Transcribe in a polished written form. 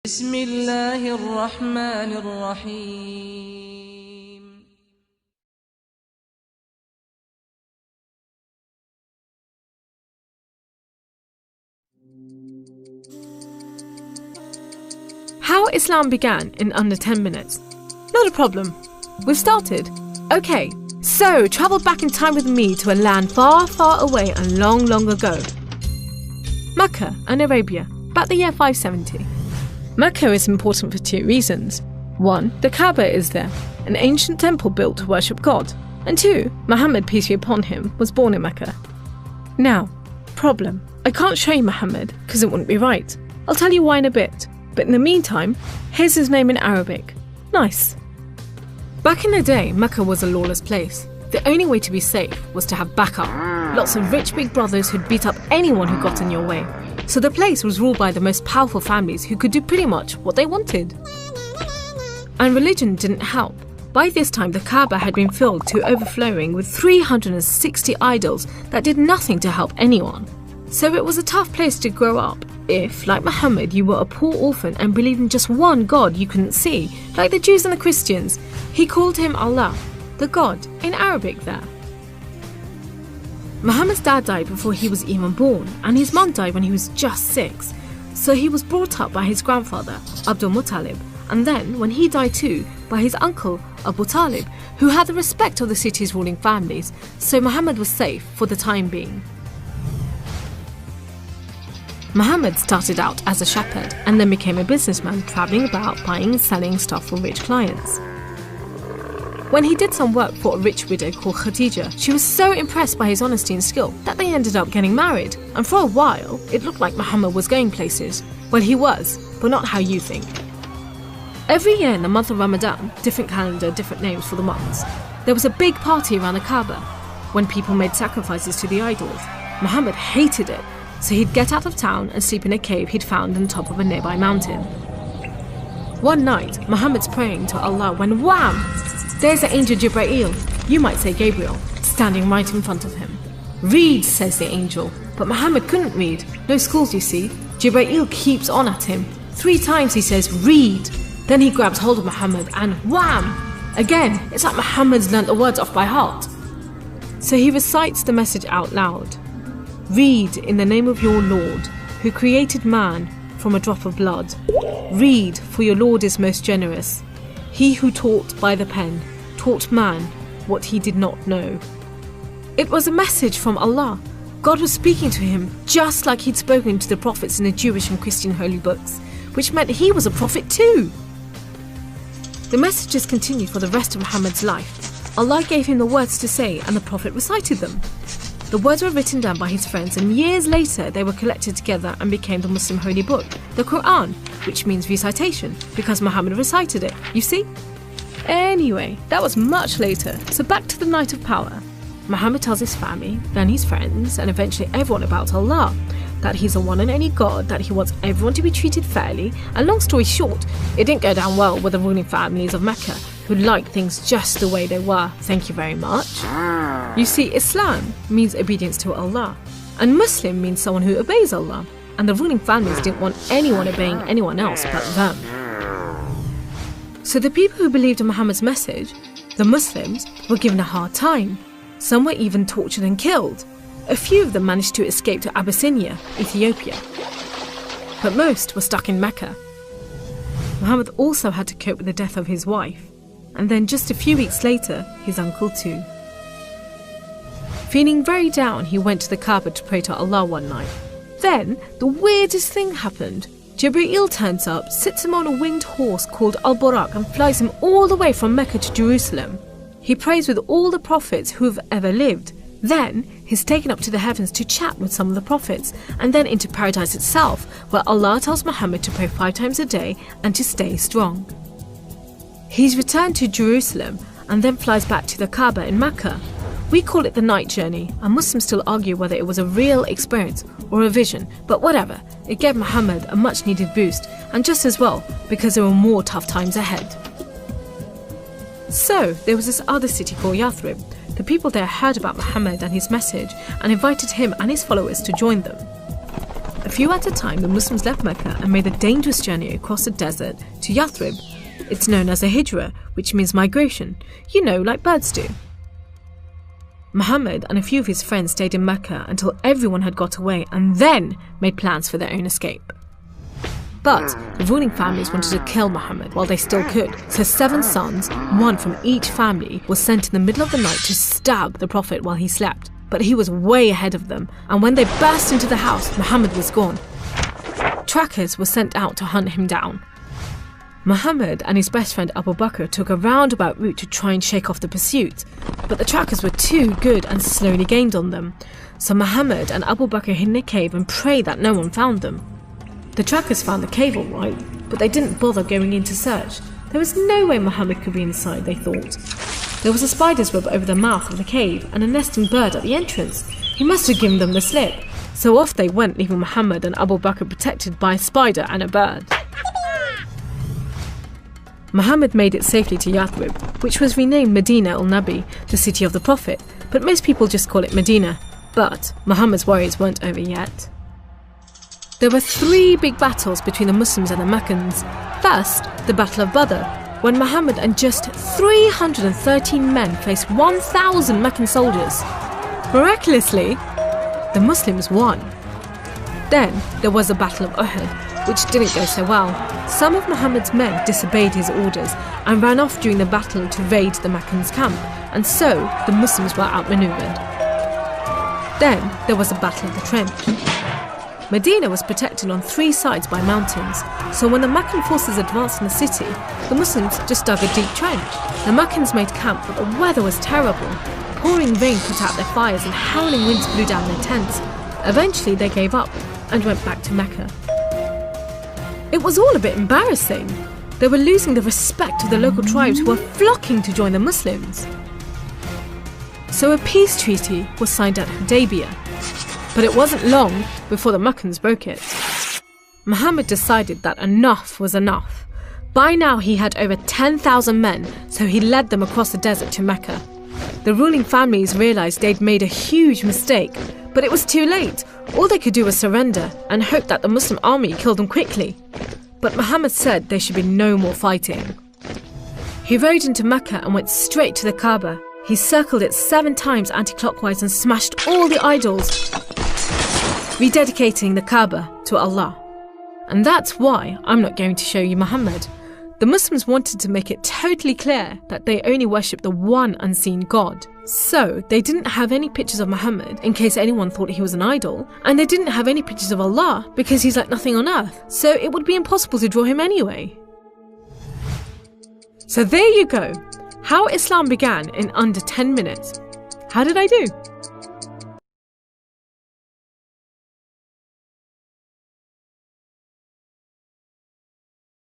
بسم الله الرحمن الرحيم. How Islam began in under 10 minutes. Not a problem. We've started. Okay, so travel back in time with me to a land far, far away and long, long ago. Mecca and Arabia, about the year 570. Mecca is important for two reasons. One, the Kaaba is there, an ancient temple built to worship God. And two, Muhammad, peace be upon him, was born in Mecca. Now, problem. I can't show you Muhammad because it wouldn't be right. I'll tell you why in a bit. But in the meantime, here's his name in Arabic. Nice. Back in the day, Mecca was a lawless place. The only way to be safe was to have backup. Lots of rich big brothers who'd beat up anyone who got in your way. So the place was ruled by the most powerful families who could do pretty much what they wanted. And religion didn't help. By this time, the Kaaba had been filled to overflowing with 360 idols that did nothing to help anyone. So it was a tough place to grow up if, like Muhammad, you were a poor orphan and believed in just one God you couldn't see, like the Jews and the Christians. He called him Allah, the God, in Arabic there. Muhammad's dad died before he was even born, and his mum died when he was just 6. So he was brought up by his grandfather, Abdul Muttalib, and then, when he died too, by his uncle, Abu Talib, who had the respect of the city's ruling families, so Muhammad was safe for the time being. Muhammad started out as a shepherd and then became a businessman, travelling about buying and selling stuff for rich clients. When he did some work for a rich widow called Khadija, she was so impressed by his honesty and skill that they ended up getting married. And for a while, it looked like Muhammad was going places. Well, he was, but not how you think. Every year in the month of Ramadan, different calendar, different names for the months, there was a big party around the Kaaba when people made sacrifices to the idols. Muhammad hated it, so he'd get out of town and sleep in a cave he'd found on the top of a nearby mountain. One night, Muhammad's praying to Allah when wham! There's the angel Jibreel, you might say Gabriel, standing right in front of him. Read, says the angel, but Muhammad couldn't read. No schools, you see. Jibreel keeps on at him. 3 times he says, read. Then he grabs hold of Muhammad and wham! Again, it's like Muhammad's learnt the words off by heart. So he recites the message out loud. Read in the name of your Lord, who created man from a drop of blood. Read, for your Lord is most generous. He who taught by the pen, taught man what he did not know. It was a message from Allah. God was speaking to him just like he'd spoken to the prophets in the Jewish and Christian holy books, which meant he was a prophet too. The messages continued for the rest of Muhammad's life. Allah gave him the words to say and the prophet recited them. The words were written down by his friends, and years later they were collected together and became the Muslim holy book, the Quran, which means recitation, because Muhammad recited it, you see? Anyway, that was much later, so back to the night of power. Muhammad tells his family, then his friends, and eventually everyone about Allah, that he's the one and only God, that he wants everyone to be treated fairly, and long story short, it didn't go down well with the ruling families of Mecca, who liked things just the way they were, thank you very much. You see, Islam means obedience to Allah, and Muslim means someone who obeys Allah, and the ruling families didn't want anyone obeying anyone else but them. So the people who believed in Muhammad's message, the Muslims, were given a hard time. Some were even tortured and killed. A few of them managed to escape to Abyssinia, Ethiopia. But most were stuck in Mecca. Muhammad also had to cope with the death of his wife, and then just a few weeks later, his uncle too. Feeling very down, he went to the Kaaba to pray to Allah one night. Then, the weirdest thing happened. Jibreel turns up, sits him on a winged horse called Al-Buraq and flies him all the way from Mecca to Jerusalem. He prays with all the prophets who have ever lived. Then, he's taken up to the heavens to chat with some of the prophets, and then into paradise itself, where Allah tells Muhammad to pray 5 times a day and to stay strong. He's returned to Jerusalem and then flies back to the Kaaba in Mecca. We call it the night journey, and Muslims still argue whether it was a real experience or a vision, but whatever, it gave Muhammad a much needed boost, and just as well, because there were more tough times ahead. So, there was this other city called Yathrib. The people there heard about Muhammad and his message and invited him and his followers to join them. A few at a time, the Muslims left Mecca and made a dangerous journey across the desert to Yathrib. It's known as a hijra, which means migration, you know, like birds do. Muhammad and a few of his friends stayed in Mecca until everyone had got away and then made plans for their own escape. But the ruling families wanted to kill Muhammad while they still could, so 7 sons, one from each family, were sent in the middle of the night to stab the Prophet while he slept. But he was way ahead of them, and when they burst into the house, Muhammad was gone. Trackers were sent out to hunt him down. Muhammad and his best friend Abu Bakr took a roundabout route to try and shake off the pursuit, but the trackers were too good and slowly gained on them. So Muhammad and Abu Bakr hid in a cave and prayed that no one found them. The trackers found the cave all right, but they didn't bother going in to search. There was no way Muhammad could be inside, they thought. There was a spider's web over the mouth of the cave and a nesting bird at the entrance. He must have given them the slip. So off they went, leaving Muhammad and Abu Bakr protected by a spider and a bird. Muhammad made it safely to Yathrib, which was renamed Medina al-Nabi, the city of the Prophet, but most people just call it Medina. But Muhammad's worries weren't over yet. There were 3 big battles between the Muslims and the Meccans. First, the Battle of Badr, when Muhammad and just 313 men faced 1,000 Meccan soldiers. Miraculously, the Muslims won. Then there was the Battle of Uhud, which didn't go so well. Some of Muhammad's men disobeyed his orders and ran off during the battle to raid the Meccans' camp, and so the Muslims were outmaneuvered. Then there was the Battle of the Trench. Medina was protected on 3 sides by mountains, so when the Meccan forces advanced in the city, the Muslims just dug a deep trench. The Meccans made camp, but the weather was terrible. Pouring rain put out their fires and howling winds blew down their tents. Eventually they gave up and went back to Mecca. It was all a bit embarrassing. They were losing the respect of the local tribes who were flocking to join the Muslims. So a peace treaty was signed at Hudaybiyah. But it wasn't long before the Meccans broke it. Muhammad decided that enough was enough. By now he had over 10,000 men, so he led them across the desert to Mecca. The ruling families realised they'd made a huge mistake, but it was too late. All they could do was surrender and hope that the Muslim army killed them quickly. But Muhammad said there should be no more fighting. He rode into Mecca and went straight to the Kaaba. He circled it 7 times anti-clockwise and smashed all the idols, rededicating the Kaaba to Allah. And that's why I'm not going to show you Muhammad. The Muslims wanted to make it totally clear that they only worship the one unseen God. So they didn't have any pictures of Muhammad in case anyone thought he was an idol, and they didn't have any pictures of Allah because he's like nothing on earth, so it would be impossible to draw him anyway. So there you go, how Islam began in under 10 minutes. How did I do?